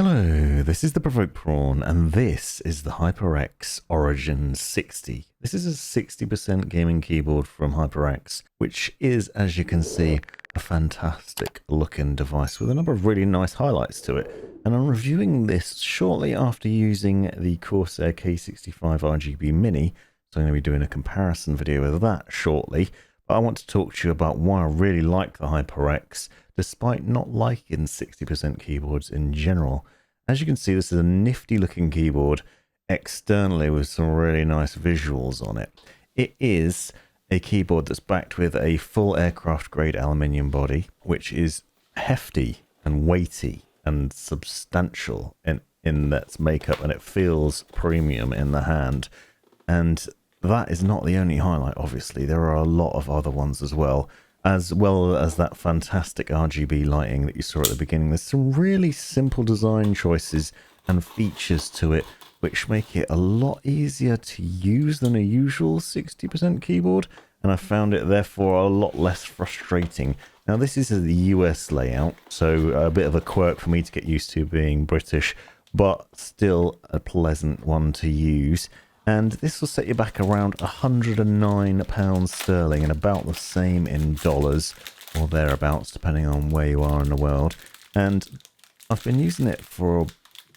Hello, this is the Provoked Prawn, and this is the HyperX Origins 60. This is a 60% gaming keyboard from HyperX, which is, as you can see, a fantastic looking device with a number of really nice highlights to it. And I'm reviewing this shortly after using the Corsair K65 RGB Mini, so I'm going to be doing a comparison video of that shortly. But I want to talk to you about why I really like the HyperX, despite not liking 60% keyboards in general. As you can see, this is a nifty looking keyboard externally with some really nice visuals on it. It is a keyboard that's backed with a full aircraft grade aluminium body, which is hefty and weighty and substantial in its makeup, and it feels premium in the hand. And that is not the only highlight, obviously. There are a lot of other ones as well as that fantastic RGB lighting that you saw at the beginning. There's some really simple design choices and features to it which make it a lot easier to use than a usual 60% keyboard, and I found it therefore a lot less frustrating. Now this is the US layout, so a bit of a quirk for me to get used to being British, but still a pleasant one to use. And this will set you back around £109 sterling and about the same in dollars or thereabouts, depending on where you are in the world. And I've been using it for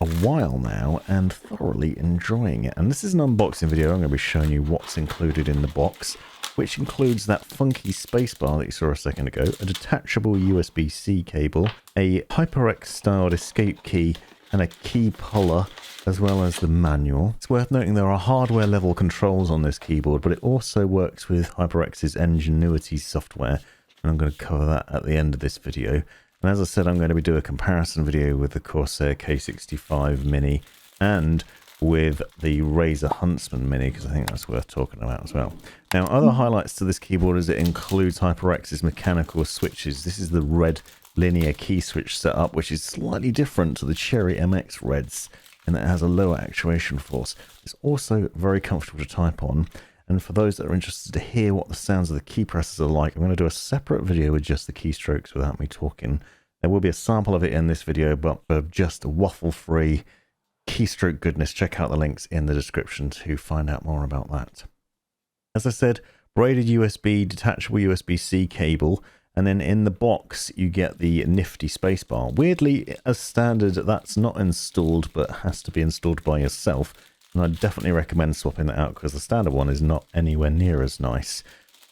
a while now and thoroughly enjoying it. And this is an unboxing video. I'm going to be showing you what's included in the box, which includes that funky spacebar that you saw a second ago, a detachable USB-C cable, a HyperX styled escape key, and a key puller, as well as the manual. It's worth noting there are hardware level controls on this keyboard, but it also works with HyperX's Ingenuity software, and I'm going to cover that at the end of this video. And as I said, I'm going to be doing a comparison video with the Corsair K65 Mini and with the Razer Huntsman Mini, because I think that's worth talking about as well. Now, other highlights to this keyboard is it includes HyperX's mechanical switches. This is the red linear key switch setup, which is slightly different to the Cherry MX Reds, and it has a lower actuation force. It's also very comfortable to type on, and for those that are interested to hear what the sounds of the key presses are like, I'm going to do a separate video with just the keystrokes without me talking. There will be a sample of it in this video, but for just waffle-free keystroke goodness, check out the links in the description to find out more about that. As I said, braided USB, detachable USB-C cable, and then in the box you get the nifty spacebar. Weirdly, as standard, that's not installed but has to be installed by yourself, and I definitely recommend swapping that out because the standard one is not anywhere near as nice.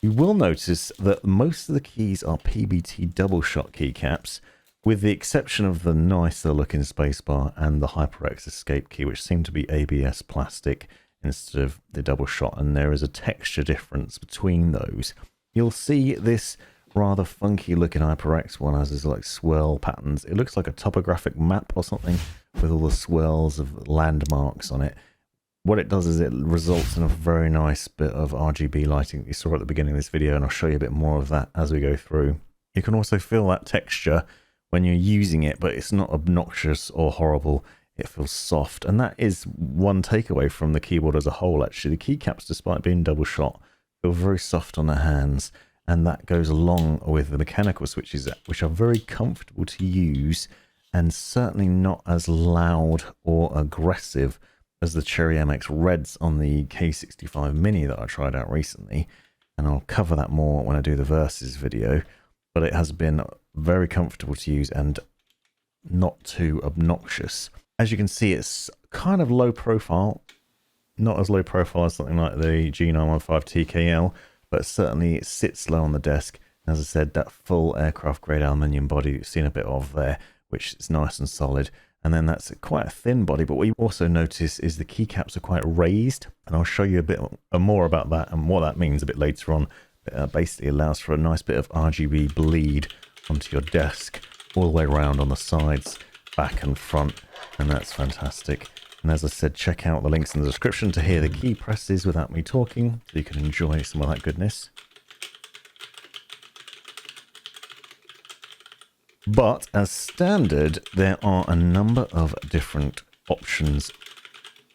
You will notice that most of the keys are PBT doubleshot keycaps, with the exception of the nicer looking spacebar and the HyperX escape key, which seem to be ABS plastic instead of the doubleshot, and there is a texture difference between those. You'll see this rather funky looking HyperX one has this like swirl patterns. It looks like a topographic map or something with all the swirls of landmarks on it. What it does is it results in a very nice bit of RGB lighting that you saw at the beginning of this video, and I'll show you a bit more of that as we go through. You can also feel that texture when you're using it, but it's not obnoxious or horrible. It feels soft, and that is one takeaway from the keyboard as a whole. Actually, the keycaps, despite being double shot, feel very soft on the hands. And that goes along with the mechanical switches, which are very comfortable to use and certainly not as loud or aggressive as the Cherry MX Reds on the K65 Mini that I tried out recently. And I'll cover that more when I do the versus video. But it has been very comfortable to use and not too obnoxious. As you can see, it's kind of low profile. Not as low profile as something like the G915 TKL, but certainly it sits low on the desk. As I said, that full aircraft grade aluminium body you've seen a bit of there, which is nice and solid. And then that's quite a thin body, but what you also notice is the keycaps are quite raised, and I'll show you a bit more about that and what that means a bit later on. It basically allows for a nice bit of RGB bleed onto your desk all the way around on the sides, back and front, and that's fantastic. And as I said, check out the links in the description to hear the key presses without me talking, so you can enjoy some of that goodness. But as standard, there are a number of different options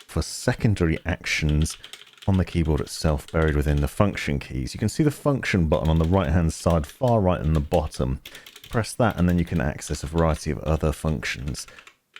for secondary actions on the keyboard itself, buried within the function keys. You can see the function button on the right hand side, far right in the bottom. Press that and then you can access a variety of other functions.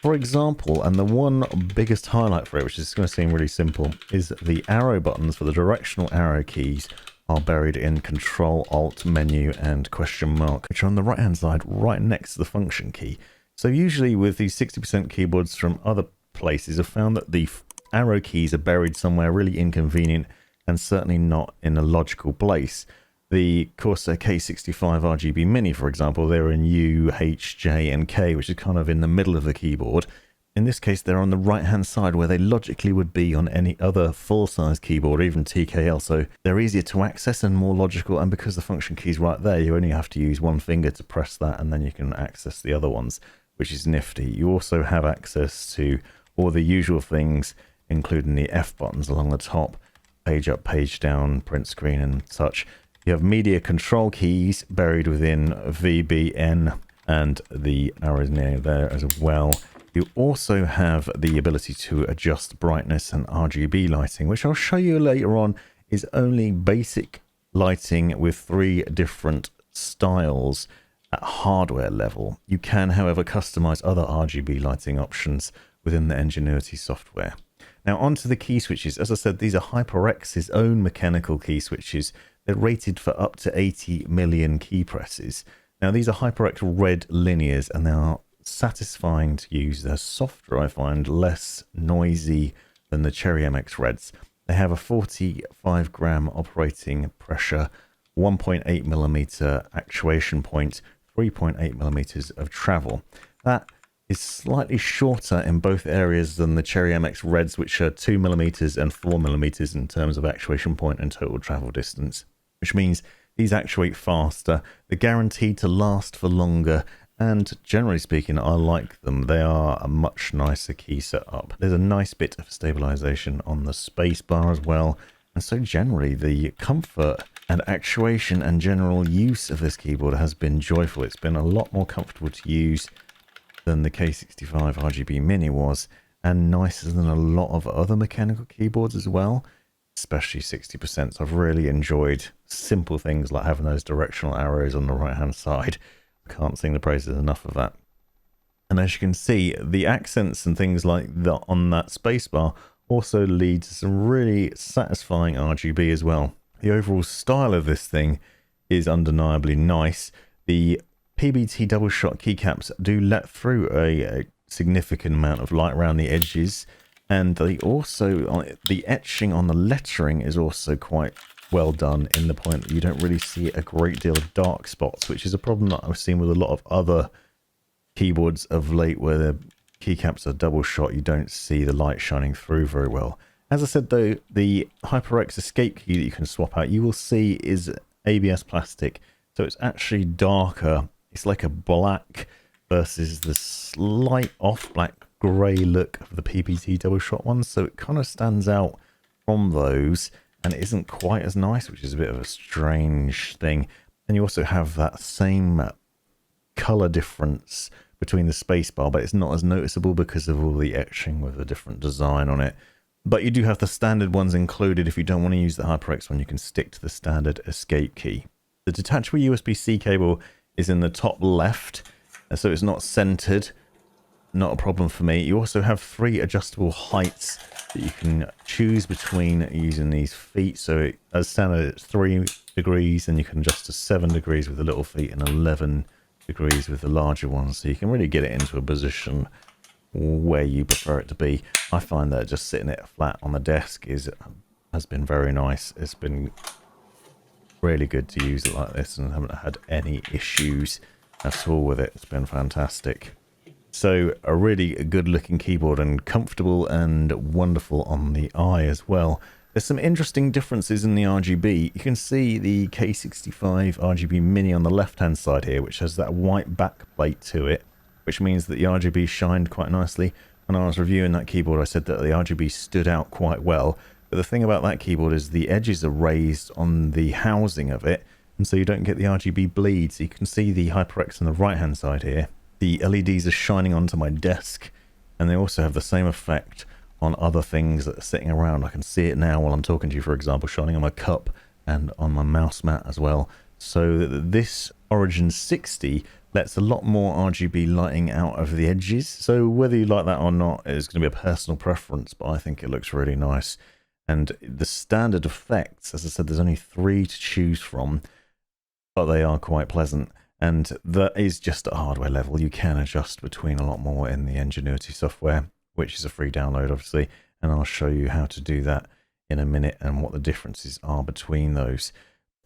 For example, and the one biggest highlight for it, which is going to seem really simple, is the arrow buttons for the directional arrow keys are buried in Control, Alt, Menu, and question mark, which are on the right-hand side, right next to the function key. So usually with these 60% keyboards from other places, I've found that the arrow keys are buried somewhere really inconvenient and certainly not in a logical place. The Corsair K65 RGB Mini, for example, they're in U, H, J, and K, which is kind of in the middle of the keyboard. In this case, they're on the right-hand side where they logically would be on any other full-size keyboard, even TKL, so they're easier to access and more logical, and because the function key's right there, you only have to use one finger to press that, and then you can access the other ones, which is nifty. You also have access to all the usual things, including the F buttons along the top, page up, page down, print screen, and such. You have media control keys buried within VBN, and the arrows near there as well. You also have the ability to adjust brightness and RGB lighting, which I'll show you later on is only basic lighting with 3 different styles at hardware level. You can, however, customize other RGB lighting options within the Ingenuity software. Now onto the key switches. As I said, these are HyperX's own mechanical key switches. They're rated for up to 80 million key presses. Now these are HyperX Red linears, and they are satisfying to use. They're softer, I find, less noisy than the Cherry MX Reds. They have a 45 gram operating pressure, 1.8 millimeter actuation point, 3.8 millimeters of travel. That is slightly shorter in both areas than the Cherry MX Reds, which are 2 millimeters and 4 millimeters in terms of actuation point and total travel distance, which means these actuate faster. They're guaranteed to last for longer, and generally speaking, I like them. They are a much nicer key setup. There's a nice bit of stabilization on the spacebar as well, and so generally the comfort and actuation and general use of this keyboard has been joyful. It's been a lot more comfortable to use than the K65 RGB Mini was, and nicer than a lot of other mechanical keyboards as well, especially 60%. So I've really enjoyed simple things like having those directional arrows on the right hand side. I can't sing the praises enough of that. And as you can see, the accents and things like that on that spacebar also lead to some really satisfying RGB as well. The overall style of this thing is undeniably nice. The PBT doubleshot keycaps do let through a significant amount of light around the edges, and they also, the etching on the lettering is also quite well done, in the point that you don't really see a great deal of dark spots, which is a problem that I've seen with a lot of other keyboards of late where the keycaps are double shot. You don't see the light shining through very well. As I said though, the HyperX escape key that you can swap out, you will see is ABS plastic, so it's actually darker. It's like a black versus the slight off black grey look of the PBT double shot ones, so it kind of stands out from those and it isn't quite as nice, which is a bit of a strange thing. And you also have that same color difference between the spacebar, but it's not as noticeable because of all the etching with a different design on it. But you do have the standard ones included. If you don't want to use the HyperX one, you can stick to the standard escape key. The detachable USB-C cable is in the top left, so it's not centered. Not a problem for me. You also have 3 adjustable heights that you can choose between using these feet. So as standard, it's 3 degrees, and you can adjust to 7 degrees with the little feet and 11 degrees with the larger ones. So you can really get it into a position where you prefer it to be. I find that just sitting it flat on the desk has been very nice. It's been really good to use it like this, and I haven't had any issues at all with it. It's been fantastic. So a really good looking keyboard, and comfortable and wonderful on the eye as well. There's some interesting differences in the RGB. You can see the K65 RGB Mini on the left hand side here, which has that white backplate to it, which means that the RGB shined quite nicely. When I was reviewing that keyboard, I said that the RGB stood out quite well. But the thing about that keyboard is the edges are raised on the housing of it, and so you don't get the RGB bleed. So you can see the HyperX on the right hand side here. The LEDs are shining onto my desk, and they also have the same effect on other things that are sitting around. I can see it now while I'm talking to you, for example, shining on my cup and on my mouse mat as well. So this Origins 60 lets a lot more RGB lighting out of the edges. So whether you like that or not is going to be a personal preference, but I think it looks really nice. And the standard effects, as I said, there's only 3 to choose from, but they are quite pleasant. And that is just at hardware level. You can adjust between a lot more in the Ingenuity software, which is a free download, obviously. And I'll show you how to do that in a minute and what the differences are between those.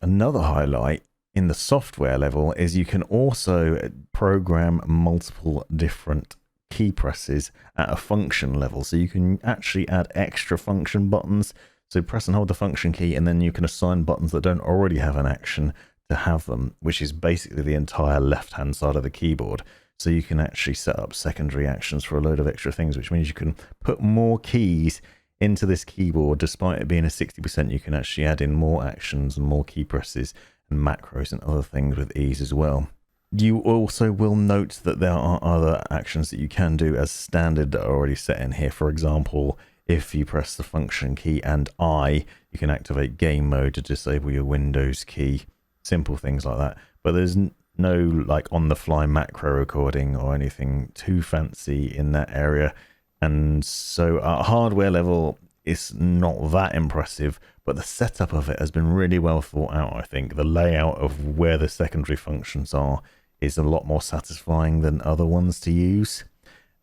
Another highlight in the software level is you can also program multiple different key presses at a function level. So you can actually add extra function buttons. So press and hold the function key, and then you can assign buttons that don't already have an action to have them, which is basically the entire left-hand side of the keyboard. So you can actually set up secondary actions for a load of extra things, which means you can put more keys into this keyboard. Despite it being a 60%, you can actually add in more actions and more key presses and macros and other things with ease as well. You also will note that there are other actions that you can do as standard that are already set in here. For example, if you press the function key and I, you can activate game mode to disable your Windows key. Simple things like that. But there's no like on the fly macro recording or anything too fancy in that area. And so at hardware level, it's not that impressive, but the setup of it has been really well thought out. I think the layout of where the secondary functions are is a lot more satisfying than other ones to use.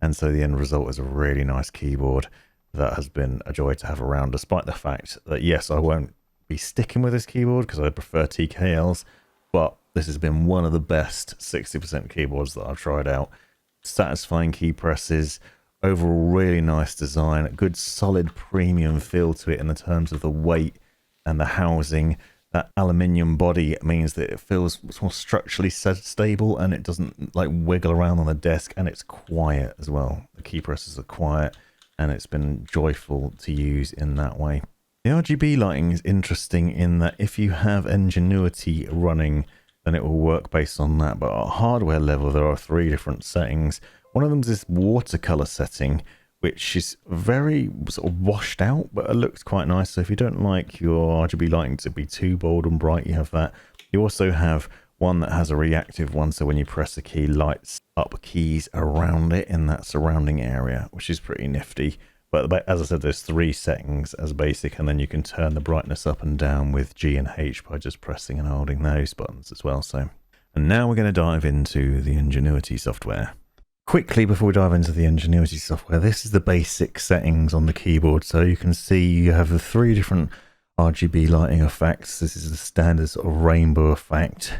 And so the end result is a really nice keyboard that has been a joy to have around, despite the fact that, yes, I won't be sticking with this keyboard because I prefer TKLs, but this has been one of the best 60% keyboards that I've tried out. Satisfying key presses, overall really nice design, a good solid premium feel to it in the terms of the weight and the housing. That aluminium body means that it feels more structurally stable and it doesn't like wiggle around on the desk, and it's quiet as well. The key presses are quiet and it's been joyful to use in that way. The RGB lighting is interesting in that if you have Ingenuity running, then it will work based on that. But at hardware level, there are 3 different settings. One of them is this watercolor setting, which is very sort of washed out, but it looks quite nice. So if you don't like your RGB lighting to be too bold and bright, you have that. You also have one that has a reactive one, so when you press a key, lights up keys around it in that surrounding area, which is pretty nifty. But as I said, there's 3 settings as basic, and then you can turn the brightness up and down with G and H by just pressing and holding those buttons as well. So, and now we're going to dive into the Ingenuity software. Quickly, before we dive into the Ingenuity software, this is the basic settings on the keyboard. So you can see you have the 3 different RGB lighting effects. This is the standard sort of rainbow effect.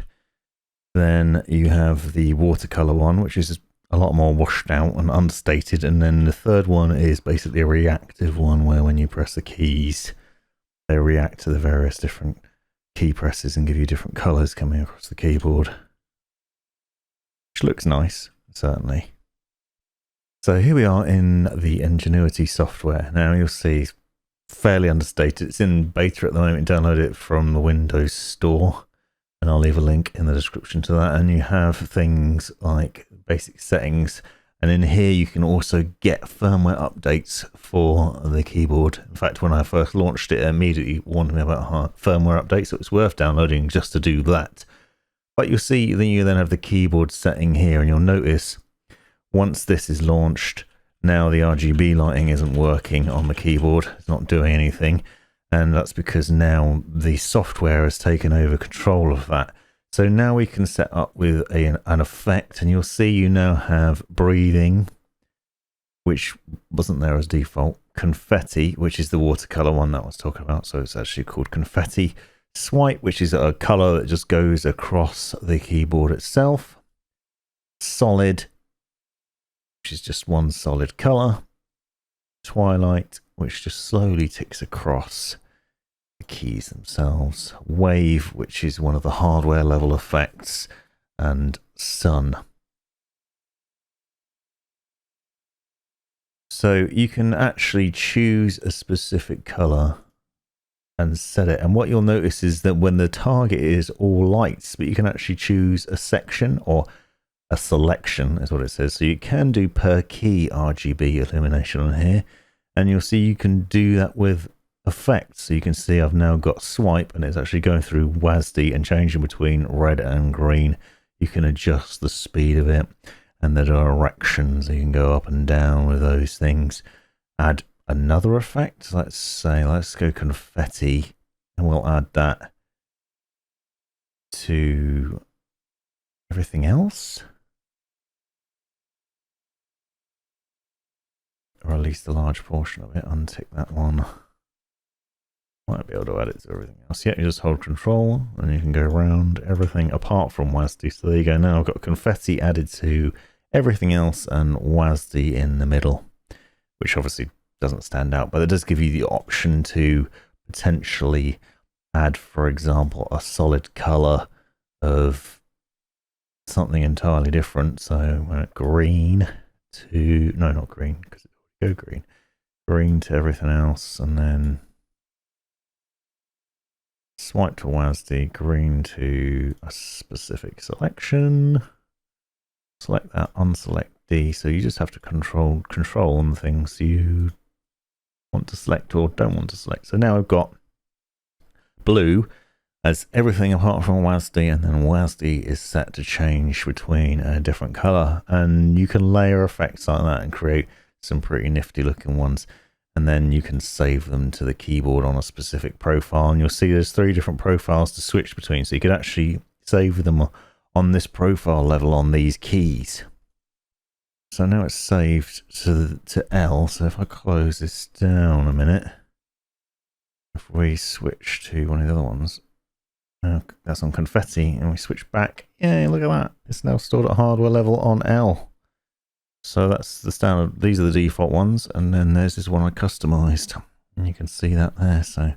Then you have the watercolor one, which is a lot more washed out and understated. And then the third one is basically a reactive one, where when you press the keys, they react to the various different key presses and give you different colors coming across the keyboard, which looks nice, certainly. So here we are in the Ingenuity software. Now you'll see it's fairly understated. It's in beta at the moment. Download it from the Windows Store, and I'll leave a link in the description to that. And you have things like basic settings, and in here you can also get firmware updates for the keyboard. In fact, when I first launched it, it immediately warned me about firmware updates, so it's worth downloading just to do that. But you'll see that you then have the keyboard setting here, and you'll notice once this is launched, now the RGB lighting isn't working on the keyboard. It's not doing anything, and that's because now the software has taken over control of that. So now we can set up with an effect, and you'll see you now have breathing, which wasn't there as default, confetti, which is the watercolor one that I was talking about, so it's actually called confetti, swipe, which is a color that just goes across the keyboard itself, solid, which is just one solid color, twilight, which just slowly ticks across the keys themselves, wave, which is one of the hardware level effects, and sun. So you can actually choose a specific color and set it, and what you'll notice is that when the target is all lights, but you can actually choose a section or a selection is what it says. So you can do per key RGB illumination on here, and you'll see you can do that with effects. So you can see I've now got swipe, and it's actually going through WASD and changing between red and green. You can adjust the speed of it and the directions. You can go up and down with those things. Add another effect. Let's go confetti, and we'll add that to everything else, or at least a large portion of it. Untick that one. Might be able to add it to everything else. Yeah, you just hold control and you can go around everything apart from WASD. So there you go. Now I've got confetti added to everything else and WASD in the middle, which obviously doesn't stand out, but it does give you the option to potentially add, for example, a solid color of something entirely different. So green to, no, not green, because it would go green. Green to everything else, and then swipe to WASD, green to a specific selection. Select that, unselect D. So you just have to control on the things you want to select or don't want to select. So now I've got blue as everything apart from WASD, and then WASD is set to change between a different color, and you can layer effects like that and create some pretty nifty looking ones. And then you can save them to the keyboard on a specific profile, and you'll see there's 3 different profiles to switch between. So you could actually save them on this profile level on these keys. So now it's saved to L. So if I close this down a minute, if we switch to one of the other ones, that's on confetti, and we switch back, yeah, look at that. It's now stored at hardware level on L. So that's the standard. These are the default ones, and then there's this one I customized, and you can see that there. So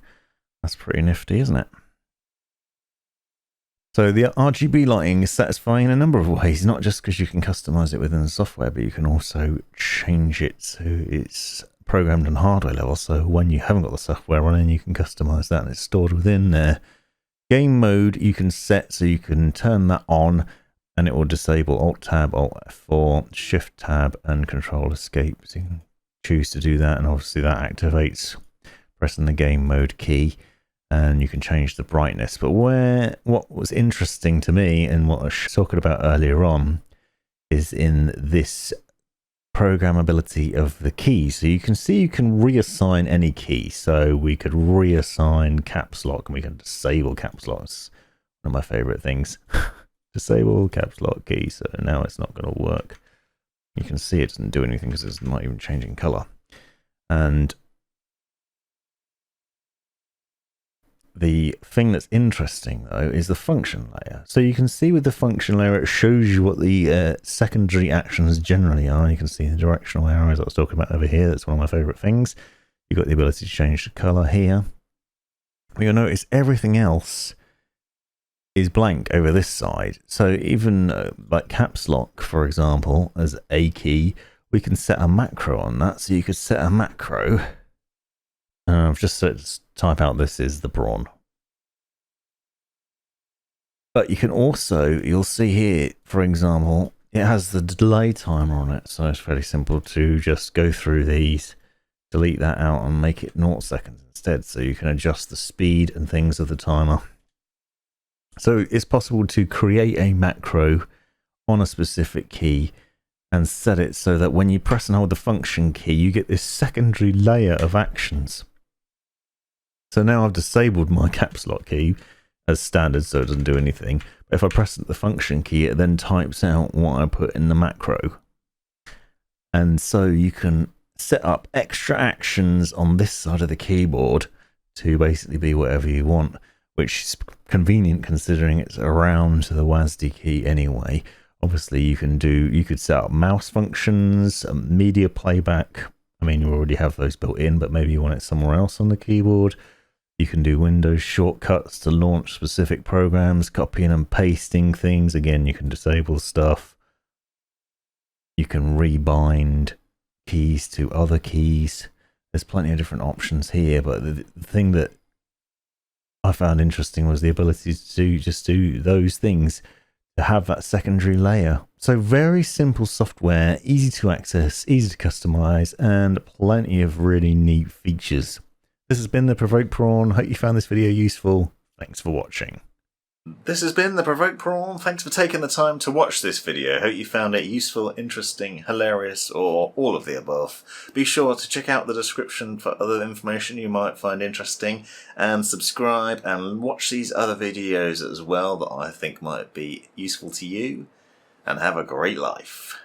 that's pretty nifty, isn't it? So the RGB lighting is satisfying in a number of ways, not just because you can customize it within the software, but you can also change it so it's programmed on hardware level. So when you haven't got the software running, you can customize that, and it's stored within there. Game mode you can set, so you can turn that on, and it will disable Alt-Tab, Alt-F4, Shift-Tab, and Control-Escape. So you can choose to do that, and obviously that activates pressing the game mode key, and you can change the brightness. But what was interesting to me, and what I was talking about earlier on, is in this programmability of the keys. So you can see you can reassign any key. So we could reassign caps lock, and we can disable caps lock. It's one of my favorite things. Disable caps lock key, so now it's not going to work. You can see it doesn't do anything because it's not even changing color. And the thing that's interesting though is the function layer. So you can see with the function layer, it shows you what the secondary actions generally are. You can see the directional arrows I was talking about over here. That's one of my favorite things. You've got the ability to change the color here. You'll notice everything else is blank over this side. So even like caps lock, for example, as a key, we can set a macro on that. So you could set a macro. I've just set to type out this is the Prawn. But you can also, you'll see here, for example, it has the delay timer on it. So it's fairly simple to just go through these, delete that out, and make it 0 seconds instead. So you can adjust the speed and things of the timer. So it's possible to create a macro on a specific key and set it so that when you press and hold the function key, you get this secondary layer of actions. So now I've disabled my caps lock key as standard, so it doesn't do anything. But if I press the function key, it then types out what I put in the macro. And so you can set up extra actions on this side of the keyboard to basically be whatever you want, which is convenient considering it's around the WASD key anyway. Obviously you could set up mouse functions, media playback. I mean, you already have those built in, but maybe you want it somewhere else on the keyboard. You can do Windows shortcuts to launch specific programs, copying and pasting things. Again, you can disable stuff. You can rebind keys to other keys. There's plenty of different options here, but the thing that I found interesting was the ability to just do those things, to have that secondary layer. So very simple software, easy to access, easy to customize, and plenty of really neat features. This has been the Provoked Prawn. Hope you found this video useful. Thanks for watching. This has been the Provoked Prawn. Thanks for taking the time to watch this video. Hope you found it useful, interesting, hilarious, or all of the above. Be sure to check out the description for other information you might find interesting, and subscribe and watch these other videos as well that I think might be useful to you, and have a great life.